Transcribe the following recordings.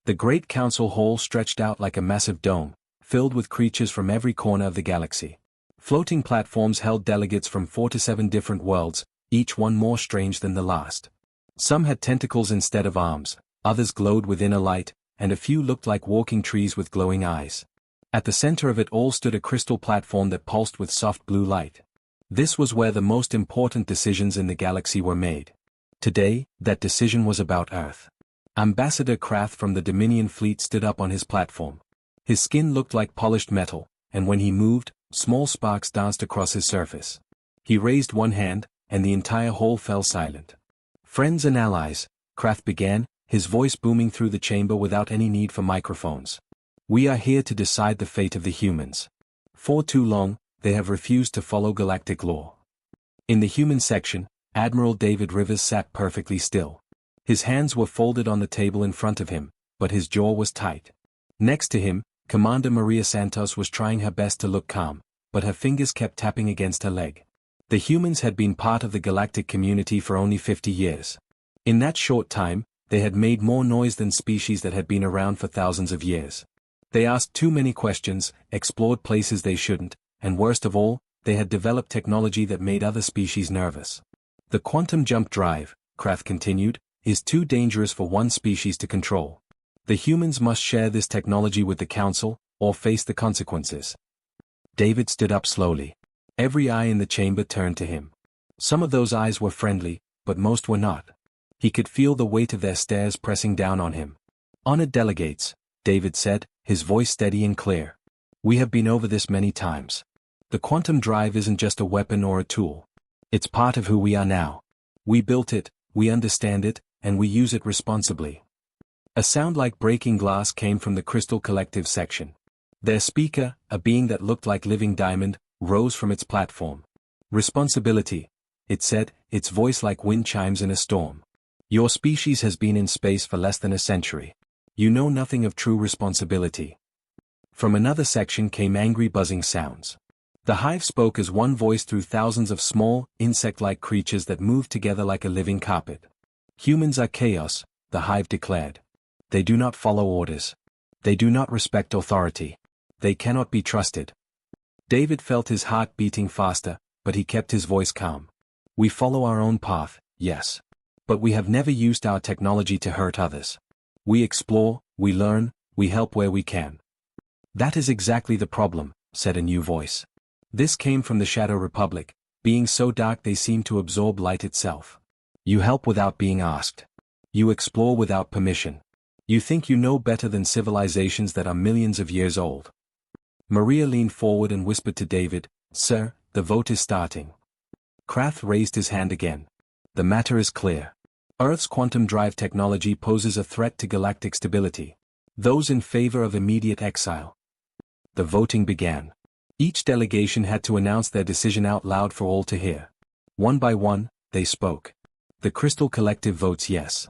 The Great Council Hall stretched out like a massive dome, filled with creatures from every corner of the galaxy. Floating platforms held delegates from 4 to 7 different worlds, each one more strange than the last. Some had tentacles instead of arms, others glowed with inner light, and a few looked like walking trees with glowing eyes. At the center of it all stood a crystal platform that pulsed with soft blue light. This was where the most important decisions in the galaxy were made. Today, that decision was about Earth. Ambassador Krath from the Dominion fleet stood up on his platform. His skin looked like polished metal, and when he moved, small sparks danced across his surface. He raised one hand, and the entire hall fell silent. "Friends and allies," Krath began, his voice booming through the chamber without any need for microphones. "We are here to decide the fate of the humans. For too long, they have refused to follow galactic law." In the human section, Admiral David Rivers sat perfectly still. His hands were folded on the table in front of him, but his jaw was tight. Next to him, Commander Maria Santos was trying her best to look calm, but her fingers kept tapping against her leg. The humans had been part of the galactic community for only 50 years. In that short time, they had made more noise than species that had been around for thousands of years. They asked too many questions, explored places they shouldn't, and worst of all, they had developed technology that made other species nervous. "The quantum jump drive," Krath continued, "is too dangerous for one species to control. The humans must share this technology with the Council, or face the consequences." David stood up slowly. Every eye in the chamber turned to him. Some of those eyes were friendly, but most were not. He could feel the weight of their stares pressing down on him. "Honored delegates," David said, his voice steady and clear. "We have been over this many times. The quantum drive isn't just a weapon or a tool. It's part of who we are now. We built it, we understand it, and we use it responsibly." A sound like breaking glass came from the Crystal Collective section. Their speaker, a being that looked like living diamond, rose from its platform. "Responsibility," it said, its voice like wind chimes in a storm. "Your species has been in space for less than a century. You know nothing of true responsibility." From another section came angry buzzing sounds. The hive spoke as one voice through thousands of small, insect-like creatures that moved together like a living carpet. "Humans are chaos," the hive declared. "They do not follow orders. They do not respect authority. They cannot be trusted." David felt his heart beating faster, but he kept his voice calm. "We follow our own path, yes. But we have never used our technology to hurt others. We explore, we learn, we help where we can." "That is exactly the problem," said a new voice. This came from the Shadow Republic, being so dark they seemed to absorb light itself. "You help without being asked. You explore without permission. You think you know better than civilizations that are millions of years old." Maria leaned forward and whispered to David, "Sir, the vote is starting." Krath raised his hand again. "The matter is clear. Earth's quantum drive technology poses a threat to galactic stability. Those in favor of immediate exile." The voting began. Each delegation had to announce their decision out loud for all to hear. One by one, they spoke. The Crystal Collective votes yes.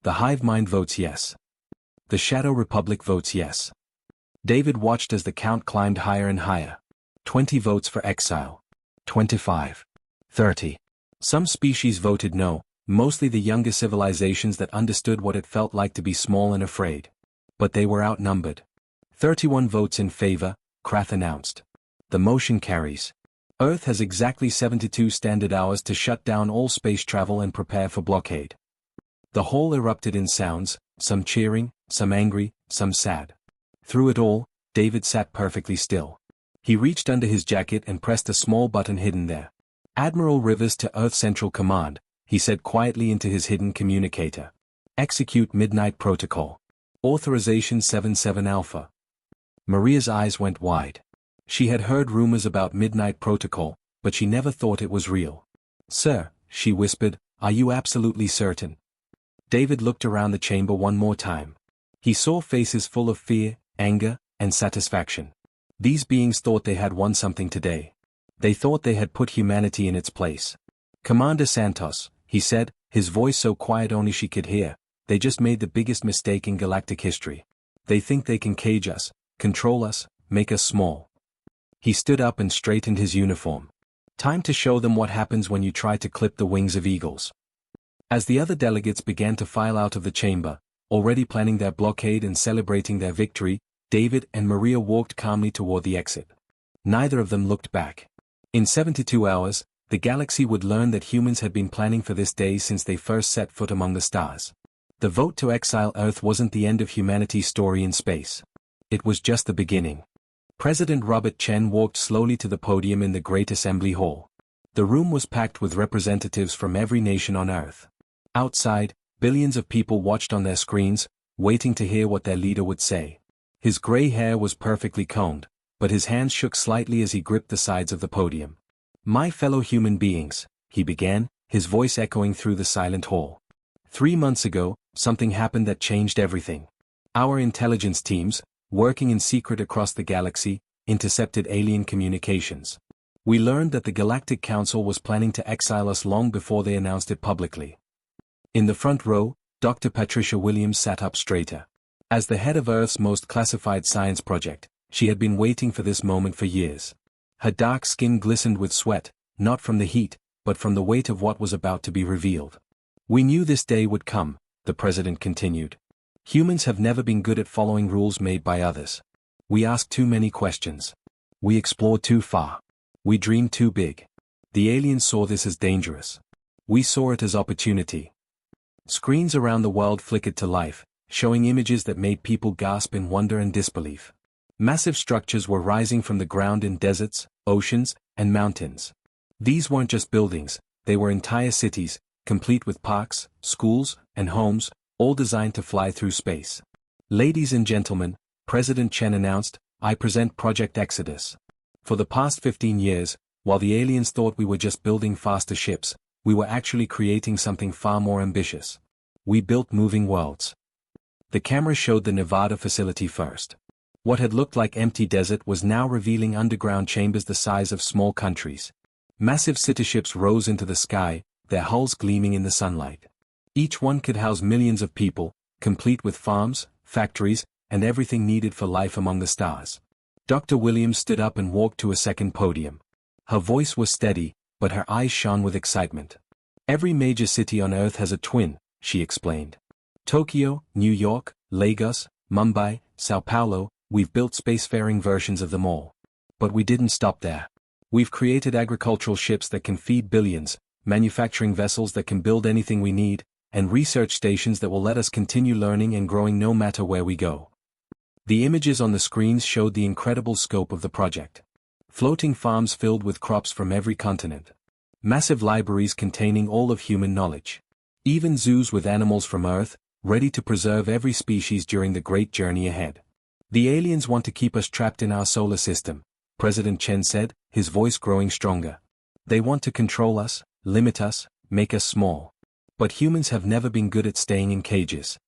The Hive Mind votes yes. The Shadow Republic votes yes. David watched as the count climbed higher and higher. 20 votes for exile. 25. 30. Some species voted no, mostly the younger civilizations that understood what it felt like to be small and afraid. But they were outnumbered. 31 votes in favor, Krath announced. "The motion carries. Earth has exactly 72 standard hours to shut down all space travel and prepare for blockade." The hall erupted in sounds, some cheering, some angry, some sad. Through it all, David sat perfectly still. He reached under his jacket and pressed a small button hidden there. "Admiral Rivers to Earth Central Command," he said quietly into his hidden communicator. "Execute Midnight Protocol. Authorization 77 Alpha." Maria's eyes went wide. She had heard rumors about Midnight Protocol, but she never thought it was real. "Sir," she whispered, "are you absolutely certain?" David looked around the chamber one more time. He saw faces full of fear, anger, and satisfaction. These beings thought they had won something today. They thought they had put humanity in its place. "Commander Santos," he said, his voice so quiet only she could hear, "they just made the biggest mistake in galactic history. They think they can cage us, control us, make us small." He stood up and straightened his uniform. "Time to show them what happens when you try to clip the wings of eagles." As the other delegates began to file out of the chamber, already planning their blockade and celebrating their victory. David and Maria walked calmly toward the exit. Neither of them looked back. In 72 hours, the galaxy would learn that humans had been planning for this day since they first set foot among the stars. The vote to exile Earth wasn't the end of humanity's story in space. It was just the beginning. President Robert Chen walked slowly to the podium in the Great Assembly Hall. The room was packed with representatives from every nation on Earth. Outside, billions of people watched on their screens, waiting to hear what their leader would say. His gray hair was perfectly combed, but his hands shook slightly as he gripped the sides of the podium. "My fellow human beings," he began, his voice echoing through the silent hall. 3 months ago, something happened that changed everything. Our intelligence teams, working in secret across the galaxy, intercepted alien communications. We learned that the Galactic Council was planning to exile us long before they announced it publicly. In the front row, Dr. Patricia Williams sat up straighter. As the head of Earth's most classified science project, she had been waiting for this moment for years. Her dark skin glistened with sweat, not from the heat, but from the weight of what was about to be revealed. "We knew this day would come," the president continued. "Humans have never been good at following rules made by others. We ask too many questions. We explore too far. We dream too big. The aliens saw this as dangerous. We saw it as opportunity." Screens around the world flickered to life, showing images that made people gasp in wonder and disbelief. Massive structures were rising from the ground in deserts, oceans, and mountains. These weren't just buildings, they were entire cities, complete with parks, schools, and homes, all designed to fly through space. "Ladies and gentlemen," President Chen announced, "I present Project Exodus. For the past 15 years, while the aliens thought we were just building faster ships, we were actually creating something far more ambitious. We built moving worlds." The camera showed the Nevada facility first. What had looked like empty desert was now revealing underground chambers the size of small countries. Massive cityships rose into the sky, their hulls gleaming in the sunlight. Each one could house millions of people, complete with farms, factories, and everything needed for life among the stars. Dr. Williams stood up and walked to a second podium. Her voice was steady, but her eyes shone with excitement. "Every major city on Earth has a twin," she explained. "Tokyo, New York, Lagos, Mumbai, Sao Paulo, we've built spacefaring versions of them all. But we didn't stop there. We've created agricultural ships that can feed billions, manufacturing vessels that can build anything we need, and research stations that will let us continue learning and growing no matter where we go." The images on the screens showed the incredible scope of the project. Floating farms filled with crops from every continent. Massive libraries containing all of human knowledge. Even zoos with animals from Earth, ready to preserve every species during the great journey ahead. "The aliens want to keep us trapped in our solar system," President Chen said, his voice growing stronger. "They want to control us, limit us, make us small. But humans have never been good at staying in cages."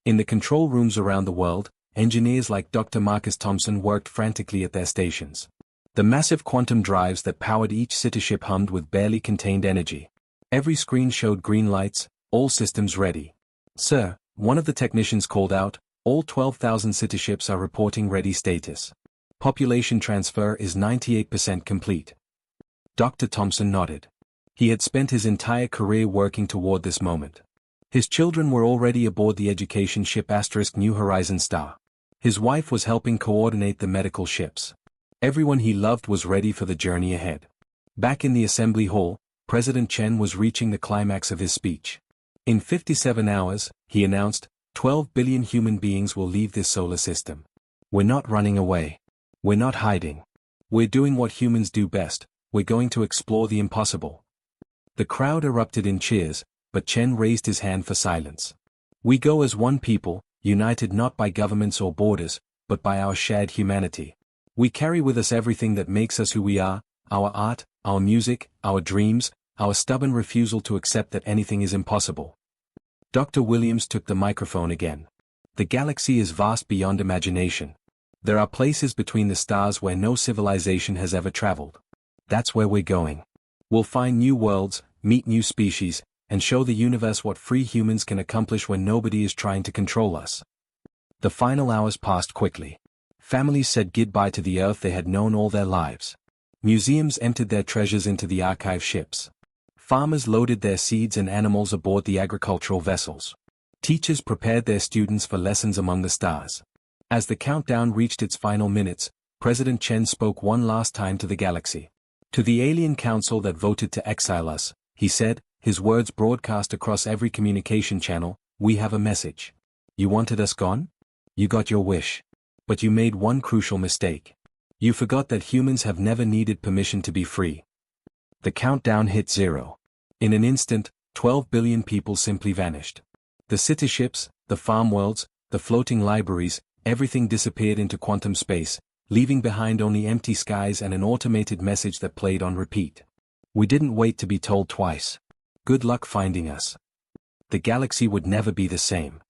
In the control rooms around the world, engineers like Dr. Marcus Thompson worked frantically at their stations. The massive quantum drives that powered each citiship hummed with barely contained energy. Every screen showed green lights, all systems ready. "Sir," one of the technicians called out, "all 12,000 cityships are reporting ready status. Population transfer is 98% complete." Dr. Thompson nodded. He had spent his entire career working toward this moment. His children were already aboard the education ship New Horizon Star. His wife was helping coordinate the medical ships. Everyone he loved was ready for the journey ahead. Back in the assembly hall, President Chen was reaching the climax of his speech. "In 57 hours, he announced, 12 billion human beings will leave this solar system. We're not running away. We're not hiding. We're doing what humans do best, we're going to explore the impossible." The crowd erupted in cheers, but Chen raised his hand for silence. "We go as one people, united not by governments or borders, but by our shared humanity. We carry with us everything that makes us who we are, our art, our music, our dreams, our stubborn refusal to accept that anything is impossible." Dr. Williams took the microphone again. "The galaxy is vast beyond imagination. There are places between the stars where no civilization has ever traveled. That's where we're going. We'll find new worlds, meet new species, and show the universe what free humans can accomplish when nobody is trying to control us." The final hours passed quickly. Families said goodbye to the Earth they had known all their lives. Museums emptied their treasures into the archive ships. Farmers loaded their seeds and animals aboard the agricultural vessels. Teachers prepared their students for lessons among the stars. As the countdown reached its final minutes, President Chen spoke one last time to the galaxy. To the alien council that voted to exile us, he said, his words broadcast across every communication channel, we have a message. You wanted us gone? You got your wish. But you made one crucial mistake. You forgot that humans have never needed permission to be free. The countdown hit 0. In an instant, 12 billion people simply vanished. The city ships, the farm worlds, the floating libraries, everything disappeared into quantum space, leaving behind only empty skies and an automated message that played on repeat. We didn't wait to be told twice. Good luck finding us. The galaxy would never be the same.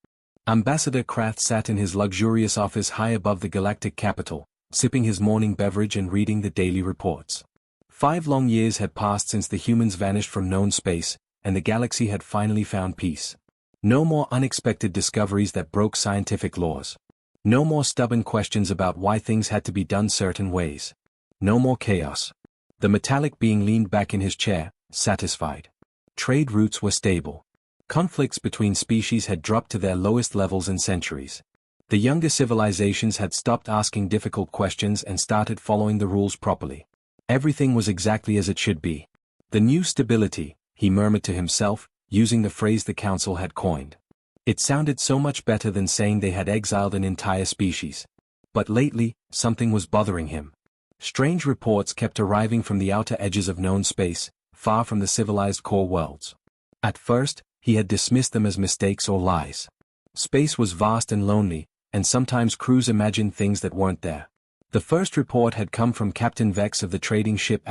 Ambassador Krath sat in his luxurious office high above the galactic capital, sipping his morning beverage and reading the daily reports. 5 long years had passed since the humans vanished from known space, and the galaxy had finally found peace. No more unexpected discoveries that broke scientific laws. No more stubborn questions about why things had to be done certain ways. No more chaos. The metallic being leaned back in his chair, satisfied. Trade routes were stable. Conflicts between species had dropped to their lowest levels in centuries. The younger civilizations had stopped asking difficult questions and started following the rules properly. Everything was exactly as it should be. The new stability, he murmured to himself, using the phrase the council had coined. It sounded so much better than saying they had exiled an entire species. But lately, something was bothering him. Strange reports kept arriving from the outer edges of known space, far from the civilized core worlds. At first, he had dismissed them as mistakes or lies. Space was vast and lonely, and sometimes crews imagined things that weren't there. The first report had come from Captain Vex of the trading ship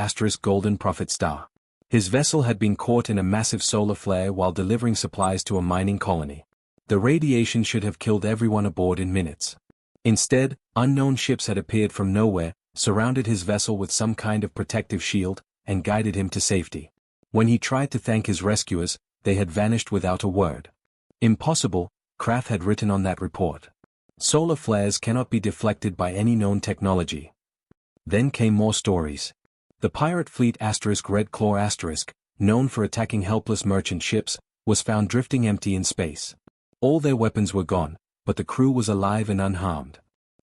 Golden Prophet Star. His vessel had been caught in a massive solar flare while delivering supplies to a mining colony. The radiation should have killed everyone aboard in minutes. Instead, unknown ships had appeared from nowhere, surrounded his vessel with some kind of protective shield, and guided him to safety. When he tried to thank his rescuers, they had vanished without a word. Impossible, Krath had written on that report. Solar flares cannot be deflected by any known technology. Then came more stories. The pirate fleet Red Claw known for attacking helpless merchant ships, was found drifting empty in space. All their weapons were gone, but the crew was alive and unharmed.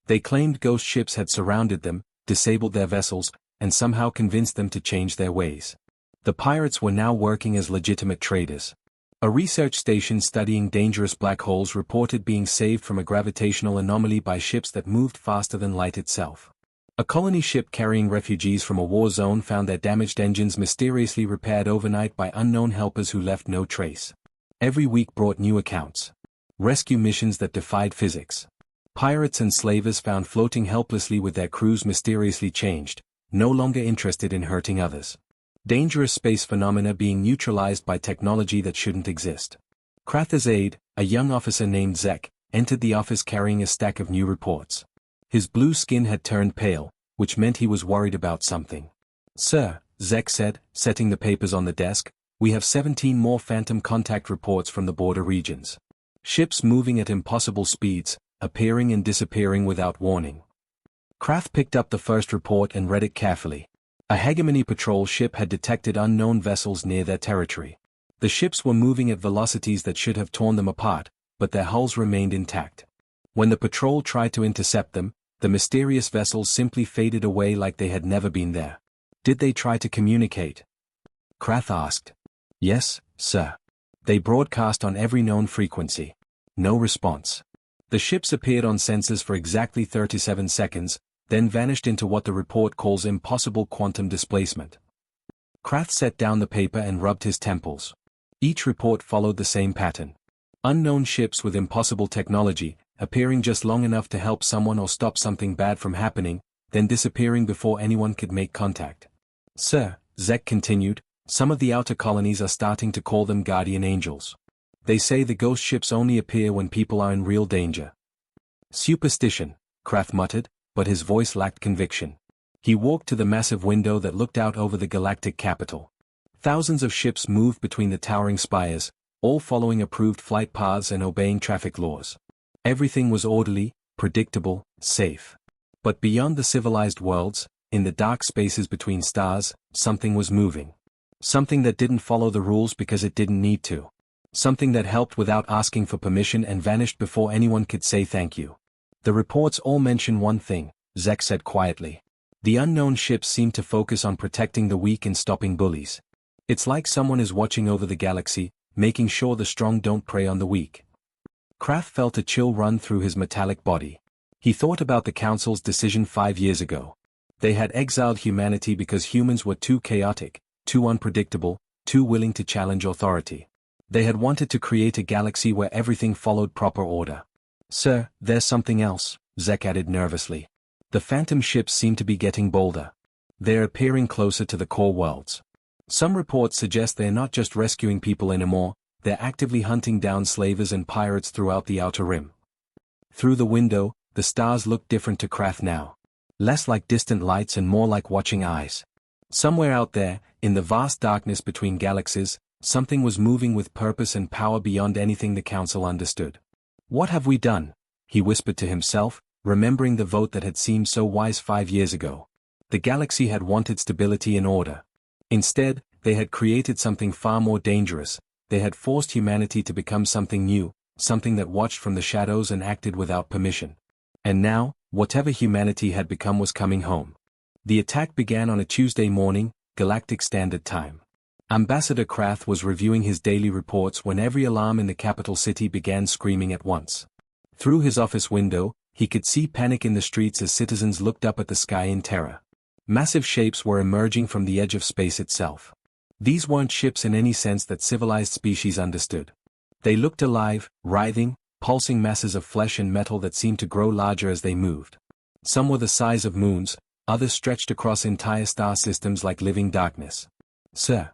They claimed ghost ships had surrounded them, disabled their vessels, and somehow convinced them to change their ways. The pirates were now working as legitimate traders. A research station studying dangerous black holes reported being saved from a gravitational anomaly by ships that moved faster than light itself. A colony ship carrying refugees from a war zone found their damaged engines mysteriously repaired overnight by unknown helpers who left no trace. Every week brought new accounts. Rescue missions that defied physics. Pirates and slavers found floating helplessly with their crews mysteriously changed, no longer interested in hurting others. Dangerous space phenomena being neutralized by technology that shouldn't exist. Krath's aide, a young officer named Zek, entered the office carrying a stack of new reports. His blue skin had turned pale, which meant he was worried about something. Sir, Zek said, setting the papers on the desk, we have 17 more phantom contact reports from the border regions. Ships moving at impossible speeds, appearing and disappearing without warning. Krath picked up the first report and read it carefully. A hegemony patrol ship had detected unknown vessels near their territory. The ships were moving at velocities that should have torn them apart, but their hulls remained intact. When the patrol tried to intercept them, the mysterious vessels simply faded away like they had never been there. Did they try to communicate? Krath asked. Yes, sir. They broadcast on every known frequency. No response. The ships appeared on sensors for exactly 37 seconds, then vanished into what the report calls impossible quantum displacement. Krath set down the paper and rubbed his temples. Each report followed the same pattern. Unknown ships with impossible technology, appearing just long enough to help someone or stop something bad from happening, then disappearing before anyone could make contact. Sir, Zek continued, some of the outer colonies are starting to call them guardian angels. They say the ghost ships only appear when people are in real danger. Superstition, Krath muttered, but his voice lacked conviction. He walked to the massive window that looked out over the galactic capital. Thousands of ships moved between the towering spires, all following approved flight paths and obeying traffic laws. Everything was orderly, predictable, safe. But beyond the civilized worlds, in the dark spaces between stars, something was moving. Something that didn't follow the rules because it didn't need to. Something that helped without asking for permission and vanished before anyone could say thank you. The reports all mention one thing, Zek said quietly. The unknown ships seem to focus on protecting the weak and stopping bullies. It's like someone is watching over the galaxy, making sure the strong don't prey on the weak. Kraft felt a chill run through his metallic body. He thought about the Council's decision 5 years ago. They had exiled humanity because humans were too chaotic, too unpredictable, too willing to challenge authority. They had wanted to create a galaxy where everything followed proper order. Sir, there's something else, Zek added nervously. The phantom ships seem to be getting bolder. They're appearing closer to the core worlds. Some reports suggest they're not just rescuing people anymore, they're actively hunting down slavers and pirates throughout the Outer Rim. Through the window, the stars looked different to Krath now. Less like distant lights and more like watching eyes. Somewhere out there, in the vast darkness between galaxies, something was moving with purpose and power beyond anything the Council understood. What have we done? He whispered to himself, remembering the vote that had seemed so wise 5 years ago. The galaxy had wanted stability and order. Instead, they had created something far more dangerous. They had forced humanity to become something new, something that watched from the shadows and acted without permission. And now, whatever humanity had become was coming home. The attack began on a Tuesday morning, Galactic Standard Time. Ambassador Krath was reviewing his daily reports when every alarm in the capital city began screaming at once. Through his office window, he could see panic in the streets as citizens looked up at the sky in terror. Massive shapes were emerging from the edge of space itself. These weren't ships in any sense that civilized species understood. They looked alive, writhing, pulsing masses of flesh and metal that seemed to grow larger as they moved. Some were the size of moons, others stretched across entire star systems like living darkness. Sir.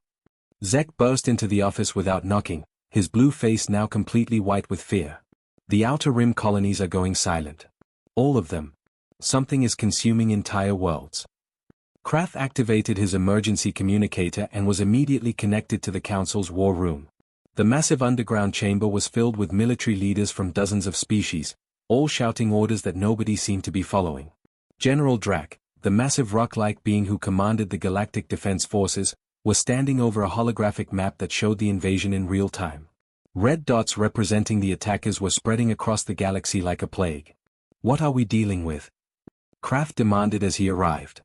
Zek burst into the office without knocking, his blue face now completely white with fear. The Outer Rim colonies are going silent. All of them. Something is consuming entire worlds. Krath activated his emergency communicator and was immediately connected to the Council's war room. The massive underground chamber was filled with military leaders from dozens of species, all shouting orders that nobody seemed to be following. General Drac, the massive rock-like being who commanded the Galactic Defense Forces, was standing over a holographic map that showed the invasion in real time. Red dots representing the attackers were spreading across the galaxy like a plague. What are we dealing with? Kraft demanded as he arrived.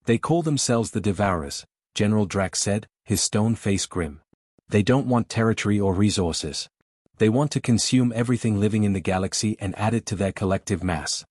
They call themselves the Devourers, General Drac said, his stone face grim. They don't want territory or resources. They want to consume everything living in the galaxy and add it to their collective mass.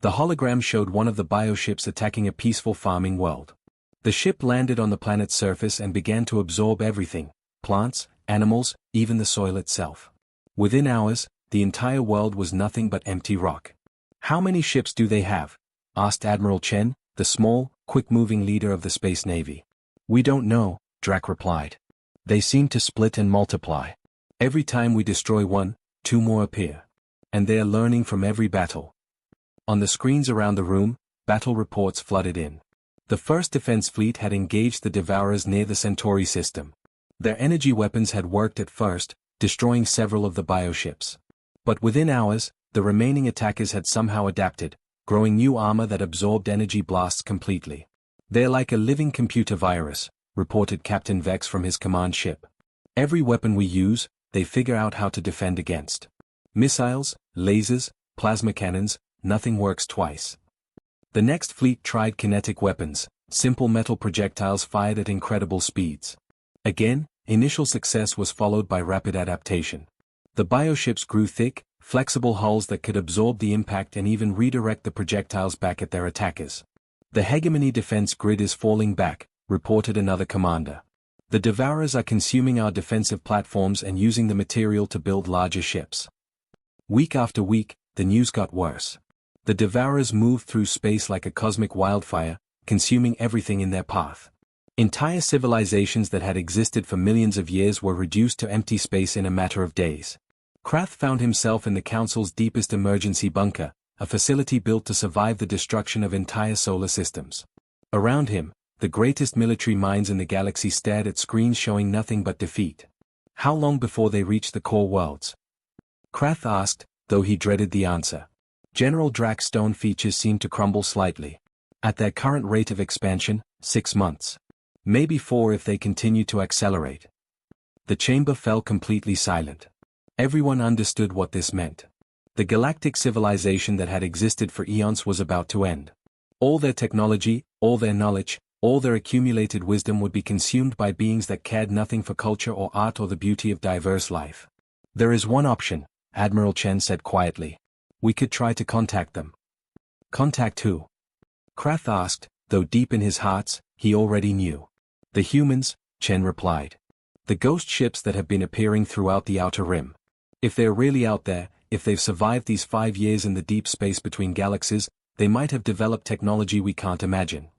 The hologram showed one of the bioships attacking a peaceful farming world. The ship landed on the planet's surface and began to absorb everything, plants, animals, even the soil itself. Within hours, the entire world was nothing but empty rock. How many ships do they have? Asked Admiral Chen, the small, quick-moving leader of the Space Navy. We don't know, Drac replied. They seem to split and multiply. Every time we destroy one, 2 more appear. And they are learning from every battle. On the screens around the room, battle reports flooded in. The first defense fleet had engaged the Devourers near the Centauri system. Their energy weapons had worked at first, destroying several of the bioships. But within hours, the remaining attackers had somehow adapted, growing new armor that absorbed energy blasts completely. They're like a living computer virus, reported Captain Vex from his command ship. Every weapon we use, they figure out how to defend against. Missiles, lasers, plasma cannons, nothing works twice. The next fleet tried kinetic weapons, simple metal projectiles fired at incredible speeds. Again, initial success was followed by rapid adaptation. The bioships grew thick, flexible hulls that could absorb the impact and even redirect the projectiles back at their attackers. The hegemony defense grid is falling back, reported another commander. The Devourers are consuming our defensive platforms and using the material to build larger ships. Week after week, the news got worse. The Devourers moved through space like a cosmic wildfire, consuming everything in their path. Entire civilizations that had existed for millions of years were reduced to empty space in a matter of days. Krath found himself in the Council's deepest emergency bunker, a facility built to survive the destruction of entire solar systems. Around him, the greatest military minds in the galaxy stared at screens showing nothing but defeat. How long before they reached the core worlds? Krath asked, though he dreaded the answer. General Drac's stone features seemed to crumble slightly. At their current rate of expansion, 6 months. Maybe 4 if they continue to accelerate. The chamber fell completely silent. Everyone understood what this meant. The galactic civilization that had existed for eons was about to end. All their technology, all their knowledge, all their accumulated wisdom would be consumed by beings that cared nothing for culture or art or the beauty of diverse life. There is one option, Admiral Chen said quietly. We could try to contact them. Contact who? Krath asked, though deep in his heart, he already knew. The humans, Chen replied. The ghost ships that have been appearing throughout the Outer Rim. If they're really out there, if they've survived these 5 years in the deep space between galaxies, they might have developed technology we can't imagine.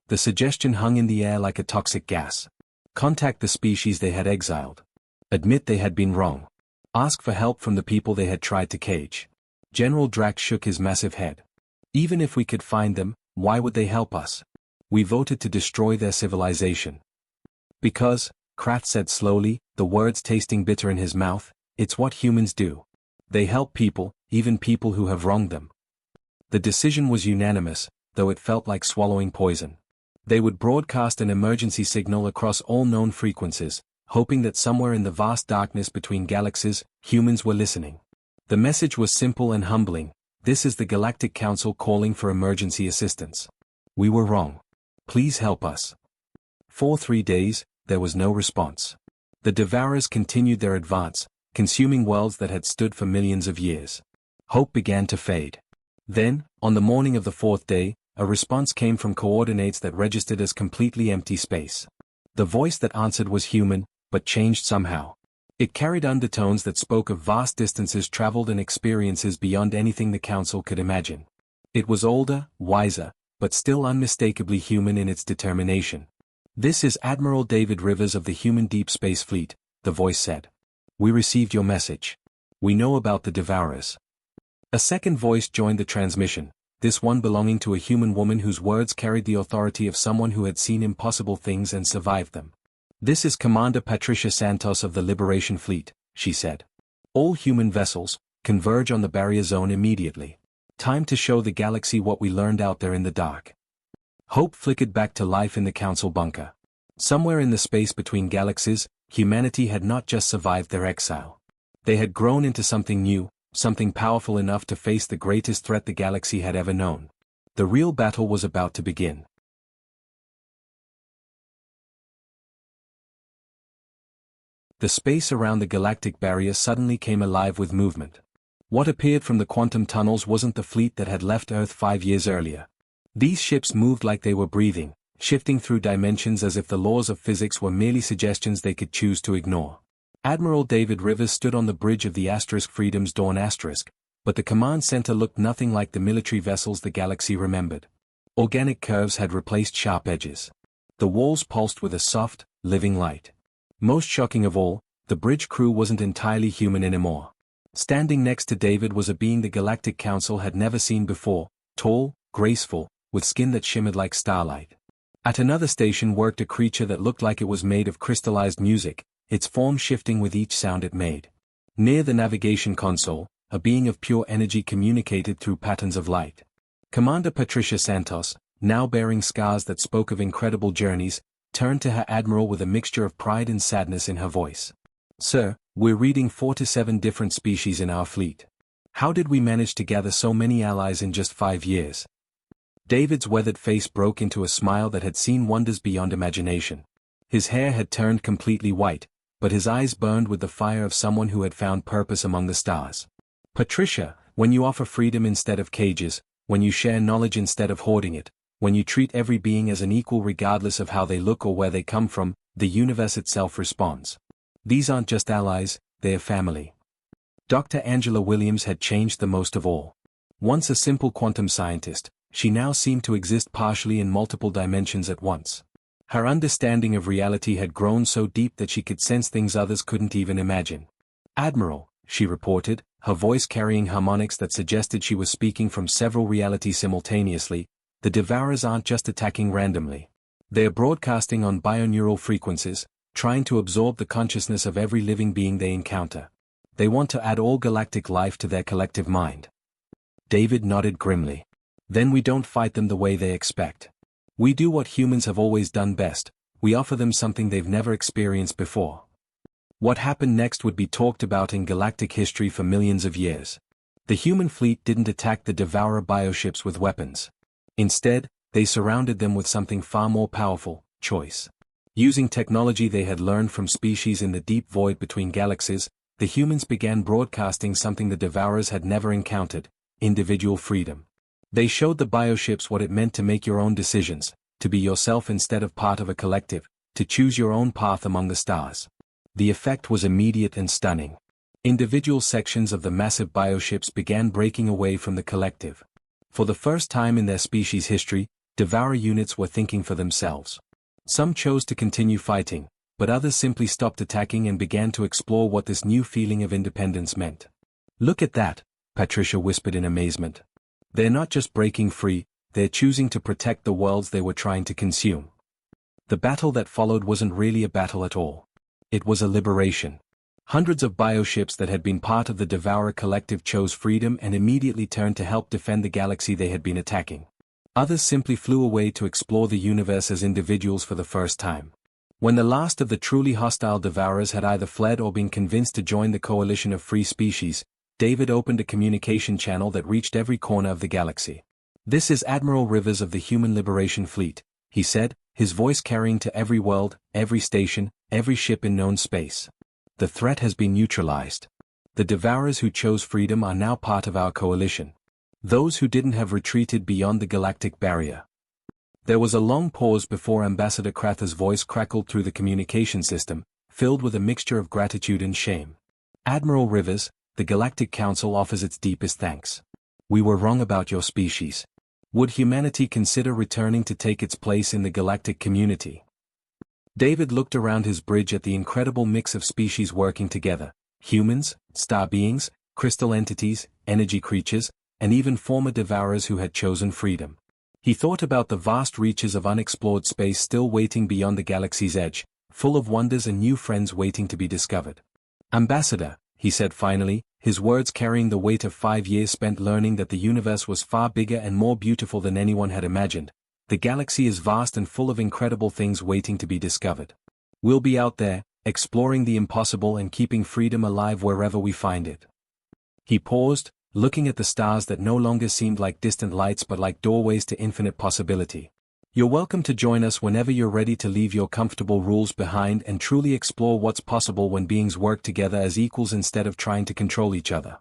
The suggestion hung in the air like a toxic gas. Contact the species they had exiled. Admit they had been wrong. Ask for help from the people they had tried to cage. General Drax shook his massive head. Even if we could find them, why would they help us? We voted to destroy their civilization. Because, Krath said slowly, the words tasting bitter in his mouth, it's what humans do. They help people, even people who have wronged them. The decision was unanimous, though it felt like swallowing poison. They would broadcast an emergency signal across all known frequencies, hoping that somewhere in the vast darkness between galaxies, humans were listening. The message was simple and humbling. This is the Galactic Council calling for emergency assistance. We were wrong. Please help us. For 3 days, there was no response. The Devourers continued their advance, consuming worlds that had stood for millions of years. Hope began to fade. Then, on the morning of the 4th day, a response came from coordinates that registered as completely empty space. The voice that answered was human, but changed somehow. It carried undertones that spoke of vast distances traveled and experiences beyond anything the Council could imagine. It was older, wiser, but still unmistakably human in its determination. This is Admiral David Rivers of the Human Deep Space Fleet, the voice said. We received your message. We know about the Devourers. A second voice joined the transmission, this one belonging to a human woman whose words carried the authority of someone who had seen impossible things and survived them. This is Commander Patricia Santos of the Liberation Fleet, she said. All human vessels, converge on the barrier zone immediately. Time to show the galaxy what we learned out there in the dark. Hope flickered back to life in the Council bunker. Somewhere in the space between galaxies, humanity had not just survived their exile. They had grown into something new, something powerful enough to face the greatest threat the galaxy had ever known. The real battle was about to begin. The space around the galactic barrier suddenly came alive with movement. What appeared from the quantum tunnels wasn't the fleet that had left Earth 5 years earlier. These ships moved like they were breathing, shifting through dimensions as if the laws of physics were merely suggestions they could choose to ignore. Admiral David Rivers stood on the bridge of the Freedom's Dawn asterisk, but the command center looked nothing like the military vessels the galaxy remembered. Organic curves had replaced sharp edges. The walls pulsed with a soft, living light. Most shocking of all, the bridge crew wasn't entirely human anymore. Standing next to David was a being the Galactic Council had never seen before, tall, graceful, with skin that shimmered like starlight. At another station worked a creature that looked like it was made of crystallized music, its form shifting with each sound it made. Near the navigation console, a being of pure energy communicated through patterns of light. Commander Patricia Santos, now bearing scars that spoke of incredible journeys, turned to her admiral with a mixture of pride and sadness in her voice. Sir, we're reading 4 to 7 different species in our fleet. How did we manage to gather so many allies in just 5 years? David's weathered face broke into a smile that had seen wonders beyond imagination. His hair had turned completely white, but his eyes burned with the fire of someone who had found purpose among the stars. Patricia, when you offer freedom instead of cages, when you share knowledge instead of hoarding it, when you treat every being as an equal regardless of how they look or where they come from, the universe itself responds. These aren't just allies, they're family. Dr. Angela Williams had changed the most of all. Once a simple quantum scientist, she now seemed to exist partially in multiple dimensions at once. Her understanding of reality had grown so deep that she could sense things others couldn't even imagine. Admiral, she reported, her voice carrying harmonics that suggested she was speaking from several realities simultaneously, the Devourers aren't just attacking randomly. They're broadcasting on bioneural frequencies, trying to absorb the consciousness of every living being they encounter. They want to add all galactic life to their collective mind. David nodded grimly. Then we don't fight them the way they expect. We do what humans have always done best, we offer them something they've never experienced before. What happened next would be talked about in galactic history for millions of years. The human fleet didn't attack the Devourer bioships with weapons. Instead, they surrounded them with something far more powerful: choice. Using technology they had learned from species in the deep void between galaxies, the humans began broadcasting something the Devourers had never encountered: individual freedom. They showed the bioships what it meant to make your own decisions, to be yourself instead of part of a collective, to choose your own path among the stars. The effect was immediate and stunning. Individual sections of the massive bioships began breaking away from the collective. For the first time in their species history, Devourer units were thinking for themselves. Some chose to continue fighting, but others simply stopped attacking and began to explore what this new feeling of independence meant. "Look at that," Patricia whispered in amazement. "They're not just breaking free, they're choosing to protect the worlds they were trying to consume." The battle that followed wasn't really a battle at all. It was a liberation. Hundreds of bioships that had been part of the Devourer collective chose freedom and immediately turned to help defend the galaxy they had been attacking. Others simply flew away to explore the universe as individuals for the first time. When the last of the truly hostile Devourers had either fled or been convinced to join the coalition of free species, David opened a communication channel that reached every corner of the galaxy. "This is Admiral Rivers of the Human Liberation Fleet," he said, his voice carrying to every world, every station, every ship in known space. "The threat has been neutralized. The Devourers who chose freedom are now part of our coalition. Those who didn't have retreated beyond the galactic barrier." There was a long pause before Ambassador Kratha's voice crackled through the communication system, filled with a mixture of gratitude and shame. "Admiral Rivers, the Galactic Council offers its deepest thanks. We were wrong about your species. Would humanity consider returning to take its place in the galactic community?" David looked around his bridge at the incredible mix of species working together: humans, star beings, crystal entities, energy creatures, and even former Devourers who had chosen freedom. He thought about the vast reaches of unexplored space still waiting beyond the galaxy's edge, full of wonders and new friends waiting to be discovered. "Ambassador," he said finally, his words carrying the weight of 5 years spent learning that the universe was far bigger and more beautiful than anyone had imagined. "The galaxy is vast and full of incredible things waiting to be discovered. We'll be out there, exploring the impossible and keeping freedom alive wherever we find it." He paused, looking at the stars that no longer seemed like distant lights but like doorways to infinite possibility. "You're welcome to join us whenever you're ready to leave your comfortable rules behind and truly explore what's possible when beings work together as equals instead of trying to control each other."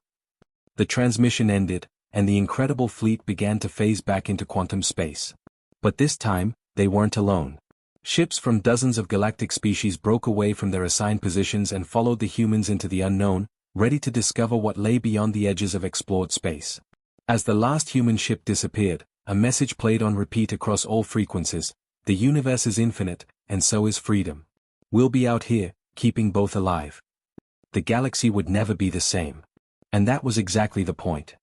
The transmission ended, and the incredible fleet began to phase back into quantum space. But this time, they weren't alone. Ships from dozens of galactic species broke away from their assigned positions and followed the humans into the unknown, ready to discover what lay beyond the edges of explored space. As the last human ship disappeared, a message played on repeat across all frequencies: "The universe is infinite, and so is freedom. We'll be out here, keeping both alive." The galaxy would never be the same. And that was exactly the point.